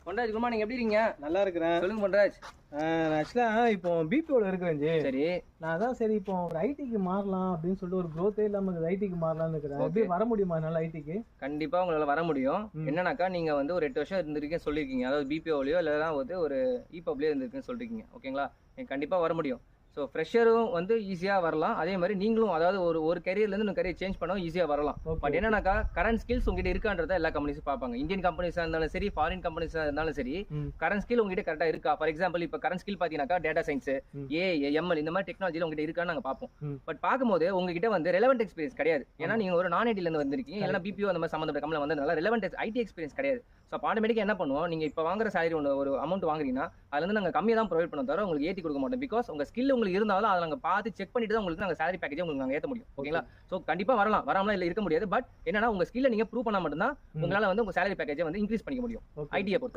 பொன்ராஜ் குமார், நீங்க எப்படி இருக்கீங்க? நல்லா இருக்கிறேன். சொல்லுங்க பொன்ராஜ். ஆக்சுவலா இப்போ பிபிஓல இருக்கிறேன். சரி, நான் அதான் சரி இப்போ ஒரு ஐடிக்கு மாறலாம் அப்படின்னு சொல்லிட்டு ஒரு growth இல்லாம ஐடிக்கு மாறலாம்னு இருக்கிறேன். எப்படி வர முடியுமா என்னால ஐடிக்கு? கண்டிப்பா உங்களால வர முடியும். என்னன்னாக்கா நீங்க வந்து ஒரு 8 வருஷம் இருந்திருக்கீங்க சொல்லிருக்கீங்க. அதாவது பிபிஓலயோ இல்லைன்னா வந்து ஒரு இபப்லயோ இருந்திருக்குன்னு சொல்லிருக்கீங்க. ஓகேங்களா? கண்டிப்பா வர முடியும். ஸோ ஃப்ரெஷரும் வந்து ஈஸியாக வரலாம். அதே மாதிரி நீங்களும் அதாவது ஒரு கரியர்லேருந்து இன்னும் கரியர் சேஞ்ச் பண்ணவும் ஈஸியாக வரலாம். பட் என்னன்னாக்கா கரண்ட் ஸ்கில்ஸ் உங்ககிட்ட இருக்கான்றத எல்லா கம்பெனிஸும் பார்ப்பாங்க. இந்தியன் கம்பெனிஸாக இருந்தாலும் சரி, ஃபாரின் கம்பெனிஸாக இருந்தாலும் சரி, கரண்ட் ஸ்கில் உங்ககிட்ட கரெக்டாக இருக்கா. ஃபார் எக்ஸாம்பிள் இப்போ கரண்ட் ஸ்கில் பார்த்தீங்கன்னாக்கா டேட்டா சயின்ஸ், எம்எல் இந்த மாதிரி டெக்னாலஜியில் உங்ககிட்ட இருக்கான்னு நாங்கள் பார்ப்போம். பட் பார்க்கும்போது உங்ககிட்ட வந்து ரெலவெண்ட் எக்ஸ்பீரியன்ஸ் கிடையாது. ஏன்னா நீங்கள் ஒரு நான் ஐடிலேருந்து வந்திருக்கீங்க, இல்லைனா பிபிஓ அந்த மாதிரி சம்மந்தப்பட்ட கம்பெனி வந்ததுனால ரெலவெண்ட் ஐடி எக்ஸ்பீரியன்ஸ் கிடையாது. ஸோ அப்போ ஆட்டோமேட்டிக்காக என்ன பண்ணுவோம், நீங்கள் இப்போ வாங்குற சேலரி ஒரு அமௌண்ட் வாங்குறீங்கன்னா அதுலேருந்து நாங்கள் கம்மியாக தான் ப்ரொவைட் பண்ண தவிர உங்களுக்கு ஏற்றி கொடுக்க மாட்டோம். பிகாஸ் உங்கள் ஸ்கில் உங்களுக்கு இருந்தாலும் அதை நாங்கள் பார்த்து செக் பண்ணிட்டு தான் உங்களுக்கு நாங்கள் சேலரி பேக்கேஜ் உங்களுக்கு நாங்கள் ஏற்ற முடியும். ஓகேங்களா? ஸோ கண்டிப்பாக வரலாம், வராமலாம் இல்லை இருக்க முடியாது. பட் என்னன்னா உங்கள் ஸ்கில்லை நீங்கள் ப்ரூவ் பண்ணால் மட்டும்தான் உங்களால் வந்து உங்கள் சேலரி பேக்கேஜை வந்து இன்க்ரீஸ் பண்ணிக்க முடியும் ஐடியை பொறுத்து.